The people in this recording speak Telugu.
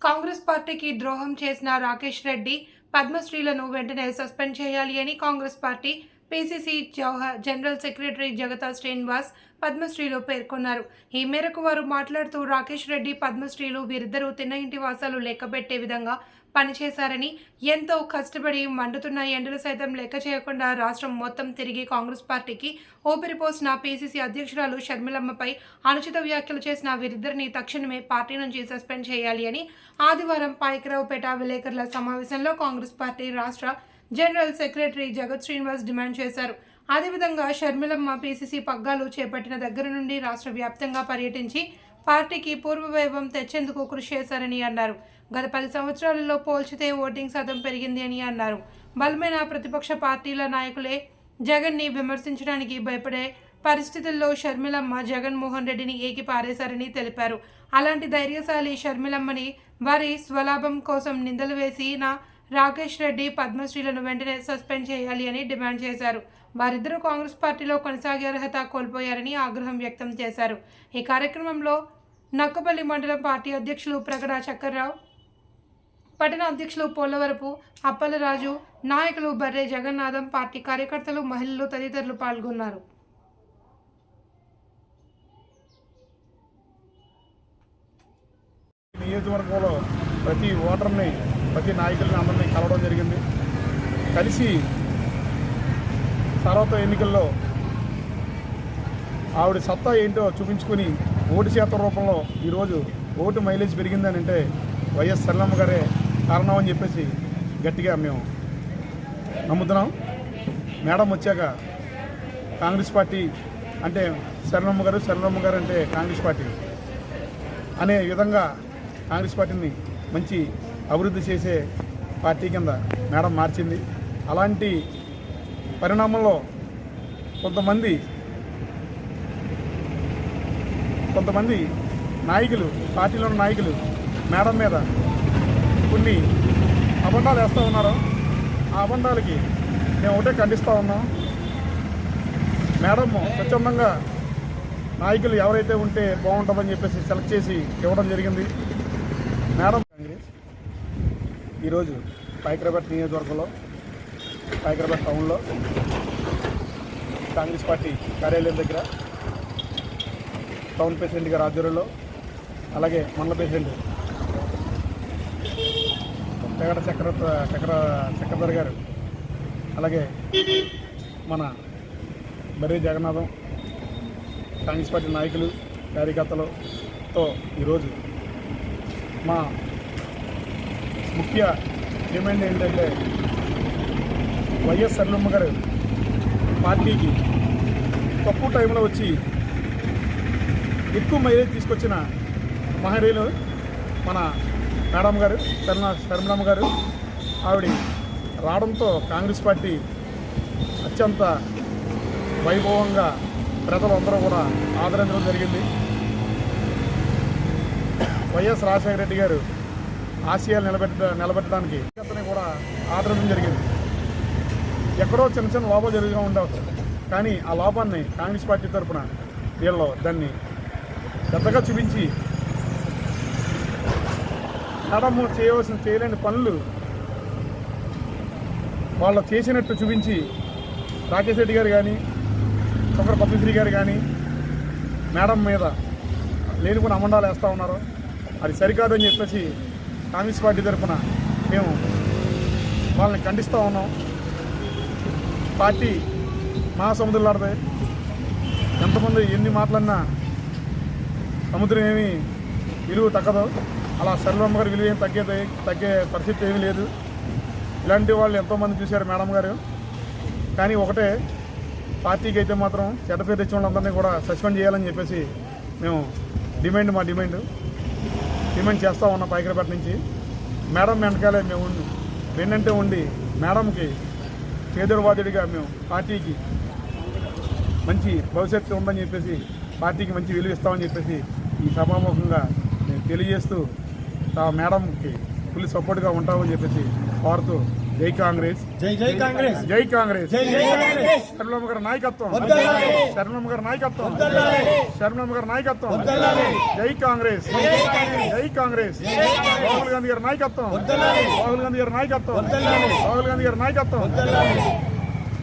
కాంగ్రెస్ పార్టీకి ద్రోహం చేసిన రాకేష్ రెడ్డి, పద్మశ్రీలను వెంటనే సస్పెండ్ చేయాలి అని Congress party PCC general secretary Jagata Srinivas పద్మశ్రీలో పేర్కొన్నారు. ఈ మేరకు వారు మాట్లాడుతూ రాకేష్ రెడ్డి, పద్మశ్రీలు వీరిద్దరూ తిన్న ఇంటి వాసాలు లెక్కబెట్టే విధంగా పనిచేశారని, ఎంతో కష్టపడి మండుతున్న ఎండలు సైతం లెక్క చేయకుండా రాష్ట్రం మొత్తం తిరిగి కాంగ్రెస్ పార్టీకి ఊపిరిపోసిన పీసీసీ అధ్యక్షురాలు షర్మిలమ్మపై అనుచిత వ్యాఖ్యలు చేసిన వీరిద్దరిని తక్షణమే పార్టీ నుంచి సస్పెండ్ చేయాలి అని ఆదివారం పాయకరావుపేట విలేకరుల సమావేశంలో కాంగ్రెస్ పార్టీ రాష్ట్ర జనరల్ సెక్రటరీ జగత్ శ్రీనివాస్ డిమాండ్ చేశారు. అదేవిధంగా షర్మిలమ్మ పీసీసీ పగ్గాలు చేపట్టిన దగ్గర నుండి రాష్ట్ర వ్యాప్తంగా పర్యటించి పార్టీకి పూర్వవైభవం తెచ్చేందుకు కృషి చేశారని అన్నారు. గత 10 సంవత్సరాలలో పోల్చితే ఓటింగ్ శాతం పెరిగింది అని అన్నారు. బలమైన ప్రతిపక్ష పార్టీల నాయకులే జగన్ని విమర్శించడానికి భయపడే పరిస్థితుల్లో షర్మిలమ్మ జగన్మోహన్ రెడ్డిని ఏకిపారేశారని తెలిపారు. అలాంటి ధైర్యశాలి షర్మిలమ్మని వారి స్వలాభం కోసం నిందలు వేసిన రాకేష్ రెడ్డి, పద్మశ్రీలను వెంటనే సస్పెండ్ చేయాలి అని డిమాండ్ చేశారు. వారిద్దరూ కాంగ్రెస్ పార్టీలో కొనసాగే అర్హత కోల్పోయారని ఆగ్రహం వ్యక్తం చేశారు. ఈ కార్యక్రమంలో నక్కపల్లి మండలం పార్టీ అధ్యక్షులు ప్రగడ చక్కర్రావు, పట్టణ అధ్యక్షులు పోలవరపు అప్పలరాజు, నాయకులు బర్రె జగన్నాథం, పార్టీ కార్యకర్తలు, మహిళలు తదితరులు పాల్గొన్నారు. నియోజకవర్గంలో ప్రతి ఓటర్ని, ప్రతి నాయకుల్ని అందరినీ కలవడం జరిగింది. కలిసి తర్వాత ఎన్నికల్లో ఆవిడ సత్తా ఏంటో చూపించుకుని ఓటు శాతం రూపంలో ఈరోజు ఓటు మైలేజ్ పెరిగిందని అంటే వైఎస్ షర్మిలమ్మ గారే కారణం అని చెప్పేసి గట్టిగా మేము నమ్ముతున్నాం. మేడం వచ్చాక కాంగ్రెస్ పార్టీ అంటే షర్మిలమ్మ గారు అంటే కాంగ్రెస్ పార్టీ అనే విధంగా కాంగ్రెస్ పార్టీని మంచి అభివృద్ధి చేసే పార్టీ కింద మేడం మార్చింది. అలాంటి పరిణామంలో కొంతమంది నాయకులు, పార్టీలో ఉన్న నాయకులు మేడం మీద కొన్ని అబద్ధాలు వేస్తూ ఉన్నారు. ఆ అబద్ధాలకి మేము ఒకటే ఖండిస్తూ ఉన్నాం. మేడం స్వచ్ఛందంగా నాయకులు ఎవరైతే ఉంటే బాగుంటుందని చెప్పేసి సెలెక్ట్ చేసి ఇవ్వడం జరిగింది. మేడం కాంగ్రెస్ ఈరోజు పాయకరావుపేట నియోజకవర్గంలో, పాయకరావుపేట టౌన్లో కాంగ్రెస్ పార్టీ కార్యాలయం దగ్గర టౌన్ ప్రెసిడెంట్ గారి ఆధ్వర్యంలో, అలాగే మండల ప్రెసిడెంట్ పెగడ చక్రధర్ గారు, అలాగే మన బర్రె జగన్నాథం, కాంగ్రెస్ పార్టీ నాయకులు, కార్యకర్తలతో ఈరోజు మా ముఖ్య డిమాండ్ ఏంటంటే వైఎస్ షర్మిలమ్మ గారు పార్టీకి తక్కువ టైంలో వచ్చి ఎక్కువ మైలేజ్ తీసుకొచ్చిన మహనీయులు మన మేడం గారు, షర్మిలమ్మ గారు. ఆవిడ రావడంతో కాంగ్రెస్ పార్టీ అత్యంత వైభవంగా ప్రజలందరూ కూడా ఆదరించడం జరిగింది. వైఎస్ రాజశేఖర రెడ్డి గారు ఆశయాలు నిలబెట్టడానికి అతన్ని కూడా ఆదరించడం జరిగింది. ఎక్కడో చిన్న లోపాలు జరుగుతూ ఉండవచ్చు, కానీ ఆ లోపాన్ని కాంగ్రెస్ పార్టీ తరఫున వీళ్ళు దాన్ని పెద్దగా చూపించి మేడం చేయలేని పనులు వాళ్ళు చేసినట్టు చూపించి రాకేష్ రెడ్డి గారు కానీ, ఒకరు పద్మశ్రీ గారు కానీ మేడం మీద లేనిపోయిన అమండాలు వేస్తూ ఉన్నారు. అది సరికాదని చెప్పేసి కాంగ్రెస్ పార్టీ తరఫున మేము వాళ్ళని ఖండిస్తూ ఉన్నాం. పార్టీ మహాసముద్రులాడితే ఎంతమంది ఎన్ని మాటలన్నా సముద్రం ఏమీ విలువ తగ్గదు. అలా షర్మిలమ్మ గారి విలువ ఏం తగ్గే పరిస్థితి ఏమీ లేదు. ఇలాంటి వాళ్ళు ఎంతోమంది చూశారు మేడం గారు. కానీ ఒకటే, పార్టీకి అయితే మాత్రం చెడ్డ పేరు తెచ్చిన వాళ్ళందరినీ కూడా సస్పెండ్ చేయాలని చెప్పేసి మేము మా డిమాండ్ చేస్తూ ఉన్నాం. పాయకరావుపేట నుంచి మేడం వెనకాలే మేము వెన్నంటే ఉండి మేడంకి పేదవాదుడిగా మేము పార్టీకి మంచి భవిష్యత్తు ఉందని చెప్పేసి, పార్టీకి మంచి విలువ ఇస్తామని చెప్పేసి ఈ సభాముఖంగా మేము తెలియజేస్తూ మేడంకి ఫుల్ సపోర్ట్గా ఉంటామని చెప్పేసి కోరుతూ జై కాంగ్రెస్, జై జై కాంగ్రెస్, జై కాంగ్రెస్, జై జై కాంగ్రెస్. శర్మిలమ్మ గారి నాయకత్వం, వర్ధిల్లాలి. శర్మిలమ్మ గారి నాయకత్వం, వర్ధిల్లాలి. శర్మిలమ్మ గారి నాయకత్వం, వర్ధిల్లాలి. జై కాంగ్రెస్, జై కాంగ్రెస్, జై కాంగ్రెస్, రాహుల్ గాంధీ గారి నాయకత్వం, వర్ధిల్లాలి. రాహుల్ గాంధీ గారి నాయకత్వం, వర్ధిల్లాలి. రాహుల్ గాంధీ గారి నాయకత్వం. వర్ధిల్లాలి.